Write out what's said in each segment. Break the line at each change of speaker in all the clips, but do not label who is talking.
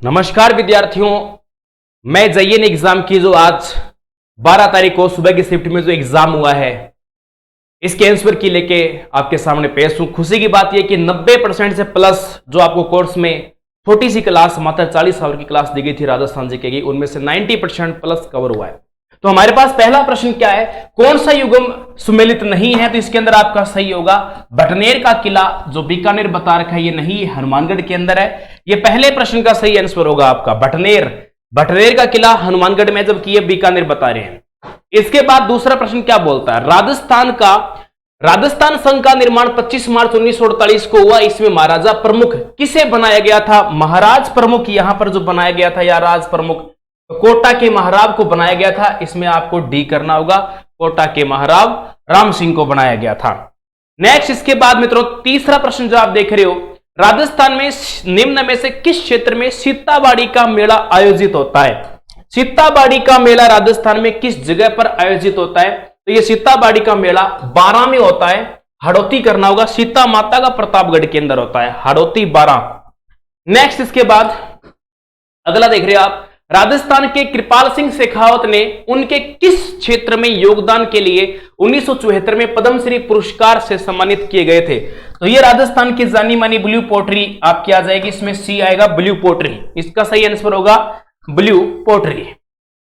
नमस्कार विद्यार्थियों, मैं जयन एग्जाम की जो आज 12 तारीख को सुबह की शिफ्ट में जो एग्जाम हुआ है इसके आंसर की लेके आपके सामने पेश हूं। खुशी की बात यह कि 90% से प्लस जो आपको कोर्स में छोटी सी क्लास मात्र 40 आवर की क्लास दी गई थी राजस्थान जी की, उनमें से 90% प्लस कवर हुआ है। तो हमारे पास पहला प्रश्न क्या है, कौन सा युग्म सुमेलित नहीं है? तो इसके अंदर आपका सही होगा भटनेर का किला, जो बीकानेर बता रखा है ये नहीं, हनुमानगढ़ के अंदर है। ये पहले प्रश्न का सही आंसर होगा आपका भटनेर का किला हनुमानगढ़ में, जबकि ये बीकानेर बता रहे हैं। इसके बाद दूसरा प्रश्न क्या बोलता है, राजस्थान संघ का निर्माण 25 मार्च 1948 को हुआ। इसमें महाराजा प्रमुख किसे बनाया गया था? महाराज प्रमुख यहां पर जो बनाया गया था या राज प्रमुख, तो कोटा के महाराव को बनाया गया था। इसमें आपको डी करना होगा, कोटा के महाराव राम सिंह को बनाया गया था। नेक्स्ट, इसके बाद मित्रों तीसरा प्रश्न जो आप देख रहे हो, राजस्थान में निम्न में से किस क्षेत्र में सीताबाड़ी का मेला आयोजित होता है? सीताबाड़ी का मेला राजस्थान में किस जगह पर आयोजित होता है? तो ये सीताबाड़ी का मेला 12 में होता है, हड़ौती करना होगा। सीता माता का प्रतापगढ़ के अंदर होता है, हड़ौती 12। नेक्स्ट, इसके बाद अगला देख रहे हो आप, राजस्थान के कृपाल सिंह शेखावत ने उनके किस क्षेत्र में योगदान के लिए 1974 में पद्मश्री पुरस्कार से सम्मानित किए गए थे? तो ये राजस्थान की जानी मानी ब्लू पोट्री आपकी आ जाएगी, इसमें सी आएगा ब्लू पोट्री, इसका सही आंसर होगा ब्लू पोट्री।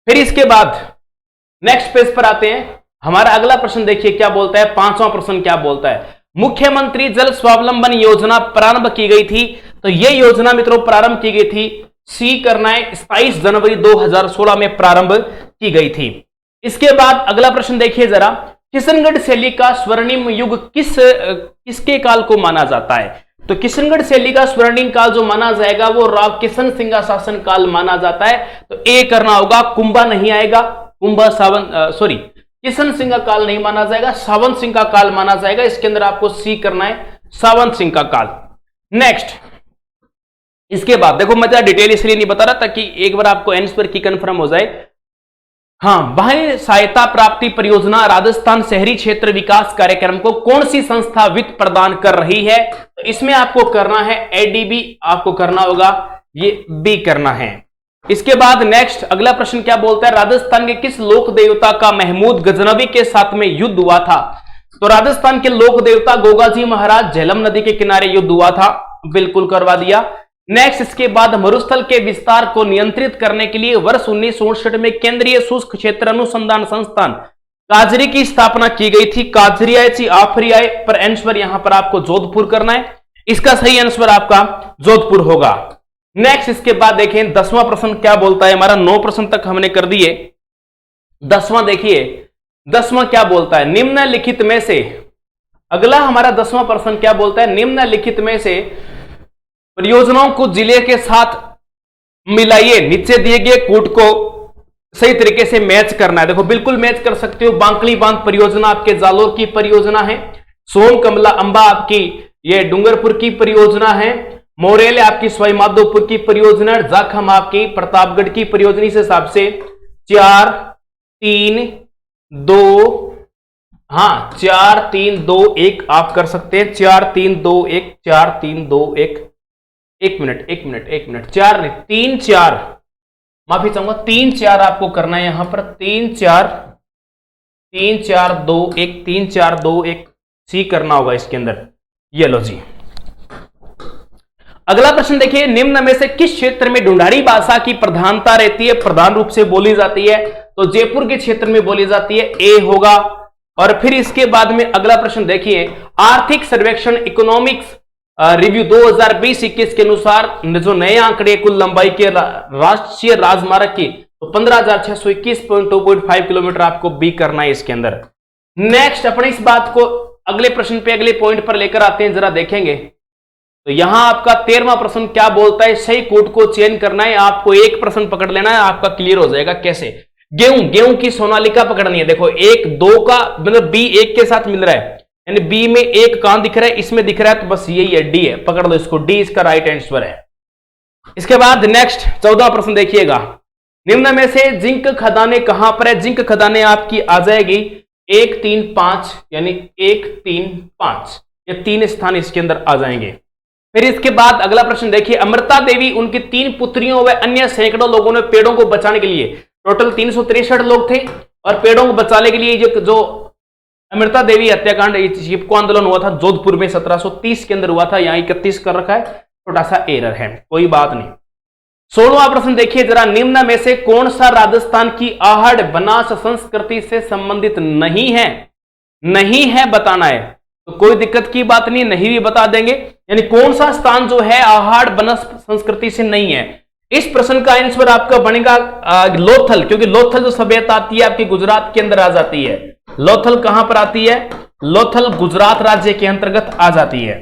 फिर इसके बाद नेक्स्ट पेज पर आते हैं। हमारा अगला प्रश्न देखिए क्या बोलता है, पांचवा प्रश्न क्या बोलता है, मुख्यमंत्री जल स्वावलंबन योजना प्रारंभ की गई थी। तो यह योजना मित्रों प्रारंभ की गई थी, सी करना है, 27 जनवरी 2016 में प्रारंभ की गई थी। इसके बाद अगला प्रश्न देखिए जरा, किशनगढ़ शैली का स्वर्णिम युग किसके काल को माना जाता है? तो किशनगढ़ शैली का स्वर्णिम काल जो माना जाएगा वो राव किशन सिंह का शासन काल माना जाता है। तो ए करना होगा, कुंभा नहीं आएगा, किशन सिंह का काल नहीं माना जाएगा, सावंत सिंह का काल माना जाएगा। इसके अंदर आपको सी करना है, सावंत सिंह का काल। नेक्स्ट, इसके बाद देखो मैं ज्यादा डिटेल इसलिए नहीं बता रहा ताकि एक बार आपको आंसर की कंफर्म हो जाए। हाँ, बाह्य सहायता प्राप्ति परियोजना राजस्थान शहरी क्षेत्र विकास कार्यक्रम को कौन सी संस्था वित्त प्रदान कर रही है? तो इसमें आपको करना है एडीबी, आपको करना होगा ये बी करना है। इसके बाद नेक्स्ट अगला प्रश्न क्या बोलता है, राजस्थान के किस लोक देवता का महमूद गजनवी के साथ में युद्ध हुआ था? तो राजस्थान के लोक देवता गोगाजी महाराज, झेलम नदी के किनारे युद्ध हुआ था, बिल्कुल करवा दिया। नेक्स्ट, इसके बाद मरुस्थल के विस्तार को नियंत्रित करने के लिए वर्ष 1969 में केंद्रीय शुष्क क्षेत्र अनुसंधान संस्थान काजरी की स्थापना की गई थी। काजरी आए ची आफरी आए, पर आंसर यहां पर आपको जोधपुर करना है, इसका सही आंसर आपका जोधपुर होगा। नेक्स्ट, इसके बाद देखें 10वां प्रश्न क्या बोलता है, हमारा 9 प्रश्न तक हमने कर दिए। 10वां देखिए, 10वां क्या बोलता है, निम्नलिखित में से, अगला हमारा 10वां प्रश्न क्या बोलता है, निम्नलिखित में से परियोजनाओं को जिले के साथ मिलाइए, नीचे दिए गए कूट को सही तरीके से मैच करना है। देखो बिल्कुल मैच कर सकते हो। बांकली बांध परियोजना आपके जालोर की परियोजना है, सोम कमला अंबा आपकी ये डूंगरपुर की परियोजना है, मोरेल आपकी सवाई माधोपुर की परियोजना, जाखम आपकी प्रतापगढ़ की परियोजना। इस हिसाब से 4 3 2 हाँ 4 3 2 1 आप कर सकते हैं, 4 3 2 1 4 3 2 1 एक मिनट 4 नहीं 3 4, माफी चाहूंगा 3 4 आपको करना है यहां पर, 3 4 2 1 3 4 2 1 सी करना होगा इसके अंदर। ये लो जी, अगला प्रश्न देखिए, निम्न में से किस क्षेत्र में ढूंढारी भाषा की प्रधानता रहती है, प्रधान रूप से बोली जाती है? तो जयपुर के क्षेत्र में बोली जाती है, ए होगा। और फिर इसके बाद में अगला प्रश्न देखिए, आर्थिक सर्वेक्षण इकोनॉमिक्स रिव्यू 2020-21 के अनुसार जो नए आंकड़े कुल लंबाई के राष्ट्रीय राजमार्ग की, तो 15,621.2.5 किलोमीटर आपको बी करना है इसके अंदर। नेक्स्ट, अपने इस बात को अगले प्रश्न पे अगले पॉइंट पर लेकर आते हैं, जरा देखेंगे। तो यहां आपका 13वां प्रश्न क्या बोलता है, सही कोड को चयन करना है, आपको एक प्रश्न पकड़ लेना है, आपका क्लियर हो जाएगा। कैसे? गेहूं की सोनालिका पकड़नी है। देखो 1 2 का मतलब बी 1 के साथ मिल रहा है, यानी बी में 1 कहां दिख रहा है, इसमें दिख रहा है, तो बस यही है, डी है, पकड़ लो इसको, डी इसका राइट आंसर है। इसके बाद नेक्स्ट 14वां प्रश्न देखिएगा, निम्न में से जिंक खदानें कहां पर है? जिंक खदानें आपकी आ जाएगी 1 3 5, यानी 1 3 5, ये 3 स्थान इसके अंदर आ जाएंगे। फिर इसके बाद अगला प्रश्न देखिए, अमृता देवी, उनकी 3 पुत्रियों व अन्य सैकड़ों लोगों ने पेड़ों को बचाने के लिए, टोटल 363 लोग थे, और पेड़ों को बचाने के लिए जो अमृता देवी हत्याकांड चिपको आंदोलन हुआ था जोधपुर में 1730 के अंदर हुआ था, यहां 31 कर रखा है, छोटा सा एरर है, कोई बात नहीं। 16वां प्रश्न देखिए जरा, निम्न में से कौन सा राजस्थान की आहड़ बनास संस्कृति से संबंधित नहीं है? नहीं है बताना है, तो कोई दिक्कत की बात नहीं, नहीं भी बता देंगे। यानी कौन सा स्थान जो है आहड़ बनास संस्कृति से नहीं है? इस प्रश्न का आंसर आपका बनेगा लोथल, क्योंकि लोथल जो सभ्यता आती है आपकी गुजरात के अंदर आ जाती है। लोथल कहां पर आती है? लोथल गुजरात राज्य के अंतर्गत आ जाती है।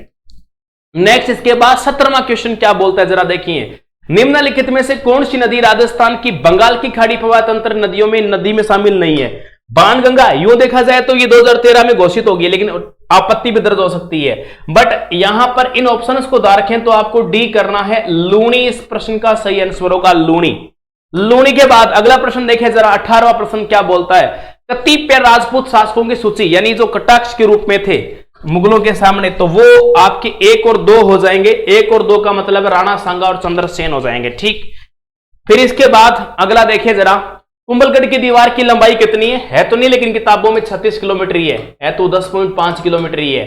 नेक्स्ट इसके बाद 17वां क्वेश्चन क्या बोलता है जरा देखिए, निम्नलिखित में से कौन सी नदी राजस्थान की बंगाल की खाड़ी प्रवाह तंत्र नदियों में नदी में शामिल नहीं है? बाणगंगा, यूं देखा जाए तो ये 2013 में घोषित होगी, लेकिन आपत्ति भी दर्ज हो सकती है, बट यहां पर इन ऑप्शंस को रखें तो आपको डी करना है, लूणी इस प्रश्न का सही आंसर होगा, लूणी। लूणी के बाद अगला प्रश्न देखें जरा, 18वां प्रश्न क्या बोलता है, कतिपय राजपूत शासकों की सूची, यानी जो कटाक्ष के रूप में थे मुगलों के सामने, तो वो आपके 1 और 2 हो जाएंगे। 1 और 2 का मतलब राणा सांगा और चंद्रसेन हो जाएंगे, ठीक। फिर इसके बाद अगला देखिए जरा, कुंभलगढ़ की दीवार की लंबाई कितनी है तो नहीं, लेकिन किताबों में 36 किलोमीटर ही है तो 10.5 किलोमीटर ही है,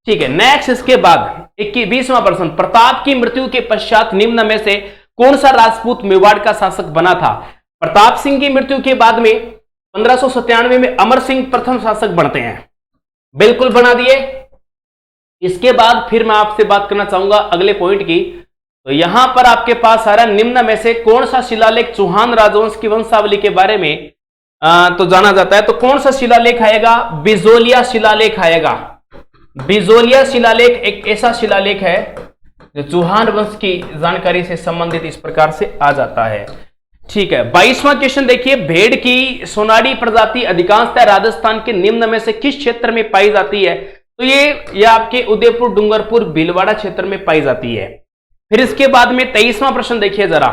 ठीक है। नेक्स्ट इसके बाद 20वां प्रश्न, प्रताप की मृत्यु के पश्चात निम्न में से कौन सा राजपूत मेवाड़ का शासक बना था? प्रताप सिंह की मृत्यु के बाद में 1597 में अमर सिंह प्रथम शासक बनते हैं, बिल्कुल बना दिए। इसके बाद फिर मैं आपसे बात करना चाहूंगा अगले पॉइंट की, तो यहां पर आपके पास आ रहा निम्न में से कौन सा शिलालेख चौहान राजवंश की वंशावली के बारे में तो जाना जाता है, तो कौन सा शिलालेख आएगा? बिजोलिया शिलालेख आएगा। बिजोलिया शिलालेख एक ऐसा शिलालेख है जो चौहान वंश की जानकारी से संबंधित इस प्रकार से आ जाता है, ठीक है। 22वां क्वेश्चन देखिए, भेड़ की सोनाड़ी प्रजाति अधिकांशतः राजस्थान के निम्न में से किस क्षेत्र में पाई जाती है? तो ये आपके उदयपुर, डूंगरपुर, भीलवाड़ा क्षेत्र में पाई जाती है। फिर इसके बाद में 23वां प्रश्न देखिए जरा,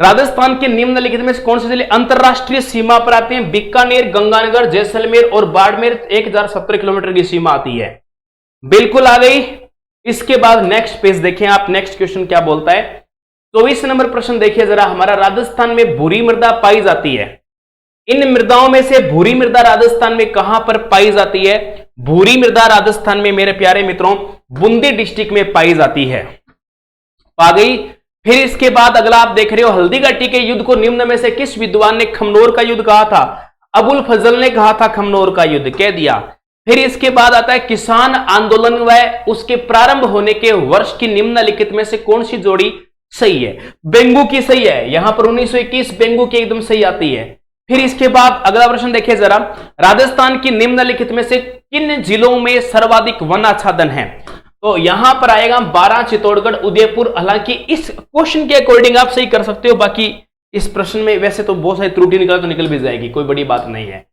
राजस्थान के निम्नलिखित में से कौन से जिले अंतरराष्ट्रीय सीमा पर आते हैं? बीकानेर, गंगानगर, जैसलमेर और बाड़मेर 1070 किलोमीटर की सीमा आती है, बिल्कुल आ गई। इसके बाद नेक्स्ट पेज देखें आप, नेक्स्ट क्वेश्चन क्या बोलता है, 24 नंबर प्रश्न देखिए जरा, हमारा राजस्थान में भूरी मृदा पाई जाती है, इन मृदाओं में से भूरी मृदा राजस्थान में कहां पर पाई जाती है? भूरी मृदा राजस्थान में मेरे प्यारे मित्रों बूंदी डिस्ट्रिक्ट में पाई जाती है, आ गई। फिर इसके बाद अगला आप देख रहे हो, हल्दीघाटी के युद्ध को निम्न में से किस विद्वान ने खमनोर का युद्ध कहा था? अबुल फजल ने कहा था खमनोर का युद्ध, कह दिया। फिर इसके बाद आता है किसान आंदोलन व उसके प्रारंभ होने के वर्ष की निम्नलिखित में से कौन सी जोड़ी सही है? बेंगू की सही है, यहां पर 1921 बेंगू की एकदम सही आती है। फिर इसके बाद अगला प्रश्न देखिए जरा, राजस्थान की निम्नलिखित में से किन जिलों में सर्वाधिक वन आच्छादन है? तो यहां पर आएगा 12, चित्तौड़गढ़, उदयपुर। हालांकि इस क्वेश्चन के अकॉर्डिंग आप सही कर सकते हो, बाकी इस प्रश्न में वैसे तो बहुत सारी त्रुटि निकल भी जाएगी, कोई बड़ी बात नहीं है,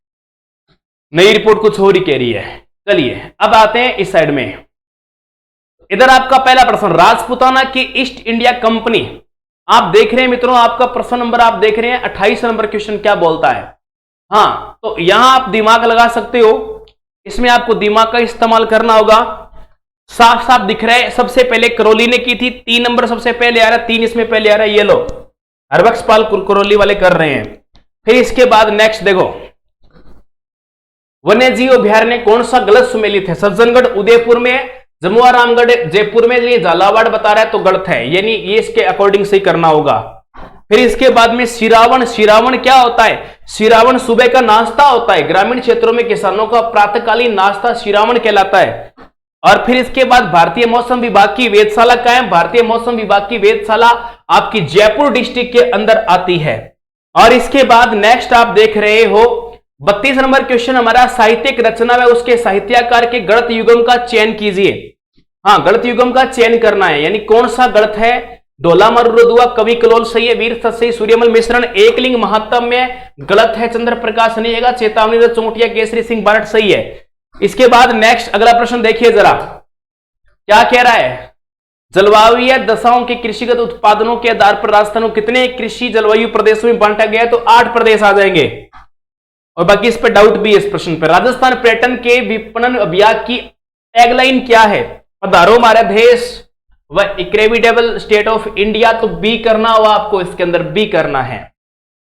नई रिपोर्ट कुछ और ही कह रही है। चलिए अब आते हैं इस साइड में, इधर आपका पहला प्रश्न, राजपुताना की ईस्ट इंडिया कंपनी, आप देख रहे हैं मित्रों, आपका प्रश्न नंबर आप देख रहे हैं 28 नंबर क्वेश्चन क्या बोलता है। हाँ, तो यहां आप दिमाग लगा सकते हो, इसमें आपको दिमाग का इस्तेमाल करना होगा। साफ साफ दिख रहा है, सबसे पहले करौली ने की थी, 3 नंबर सबसे पहले आ रहा है, 3 इसमें पहले आ रहा है, ये लो हरबख्शपाल करौली वाले कर रहे हैं। फिर इसके बाद नेक्स्ट देखो, वन्य जीव अभ्यारण्य कौन सा गलत सुमेलित है? सज्जनगढ़ उदयपुर में, जमुआ रामगढ़ जयपुर में, ये झालावाड़ बता रहा है तो गलत है, यानी ये इसके अकॉर्डिंग सही करना होगा। फिर इसके बाद में सिरावण, सिरावण क्या होता है? सिरावण सुबह का नाश्ता होता है, ग्रामीण क्षेत्रों में किसानों का प्रातःकालीन नाश्ता सिरावण कहलाता है। और फिर इसके बाद भारतीय मौसम विभाग की वेधशाला क्या है? भारतीय मौसम विभाग की वेधशाला आपकी जयपुर डिस्ट्रिक्ट के अंदर आती है। और इसके बाद नेक्स्ट आप देख रहे हो 32 नंबर क्वेश्चन हमारा, साहित्यिक रचना व उसके साहित्याकार के गणित युगम का चयन कीजिए। हाँ, गणित युगम का चयन करना है, यानी कौन सा गणित है? ढोला मरुदुआ, कवि कलोल सही है, वीर सही, सूर्यमल मिश्रण, एकलिंग महात्म्य गलत है, चंद्र प्रकाश नहीं है, चेतावनी चौटिया, केसरी सिंह बारट सही है। इसके बाद नेक्स्ट अगला प्रश्न देखिए जरा, क्या कह रहा है? जलवायु दशाओं के कृषिगत उत्पादनों के आधार पर राजस्थान को कितने कृषि जलवायु प्रदेशों में बांटा गया है? तो 8 प्रदेश आ जाएंगे, और बाकी इस पर डाउट भी है इस प्रश्न पर। राजस्थान पर्यटन के विपणन अभियान की टैगलाइन क्या है? पधारो हमारा देश, वह इक्रेडिबल स्टेट ऑफ इंडिया, तो बी करना हुआ आपको, इसके अंदर बी करना है।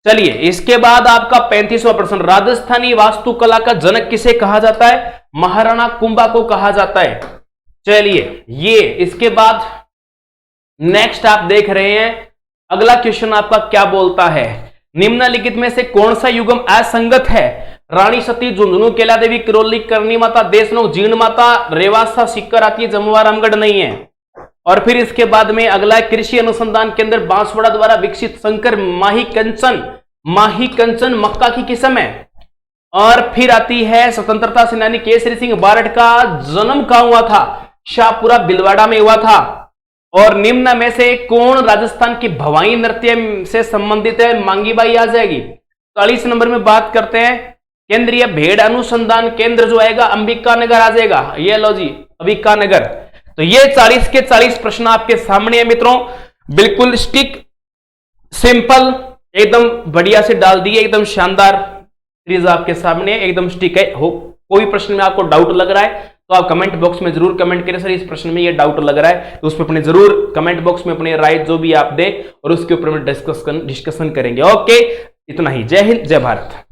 चलिए इसके बाद आपका 35वां प्रश्न, राजस्थानी वास्तुकला का जनक किसे कहा जाता है? महाराणा कुंभा को कहा जाता है। चलिए ये इसके बाद नेक्स्ट आप देख रहे हैं, अगला क्वेश्चन आपका क्या बोलता है, निम्नलिखित में से कौन सा युगम असंगत है? रानी सती, झुंझुनू, कैला देवी, किरोली, करणी माता, देशनोक, जीर्ण माता, रेवासा, सिक्कर आती है, जमुआ, रामगढ़ नहीं है। और फिर इसके बाद में अगला है, कृषि अनुसंधान केंद्र बांसवाड़ा द्वारा विकसित शंकर माही कंचन मक्का की किस्म है। और फिर आती है स्वतंत्रता सेनानी केसरी सिंह बारठ का जन्म कहां हुआ था? शाहपुरा भिलवाड़ा में हुआ था। और निम्न में से कौन राजस्थान की भवाई नृत्य से संबंधित है? मांगी बाई आ जाएगी। 40 नंबर में बात करते हैं, केंद्रीय भेड़ अनुसंधान केंद्र जो आएगा अंबिका नगर आ जाएगा। ये लो जी अंबिका नगर। तो ये 40 के 40 प्रश्न आपके सामने है मित्रों, बिल्कुल स्टिक सिंपल एकदम बढ़िया से डाल दिए, एकदम शानदार सीरीज आपके सामने एकदम स्टिक है। हो कोई प्रश्न में आपको डाउट लग रहा है तो आप कमेंट बॉक्स में जरूर कमेंट करें, सर इस प्रश्न में ये डाउट लग रहा है, तो उस पर अपने जरूर कमेंट बॉक्स में अपने राय जो भी आप दें और उसके ऊपर में डिस्कशन करेंगे। ओके, इतना ही। जय हिंद, जय भारत।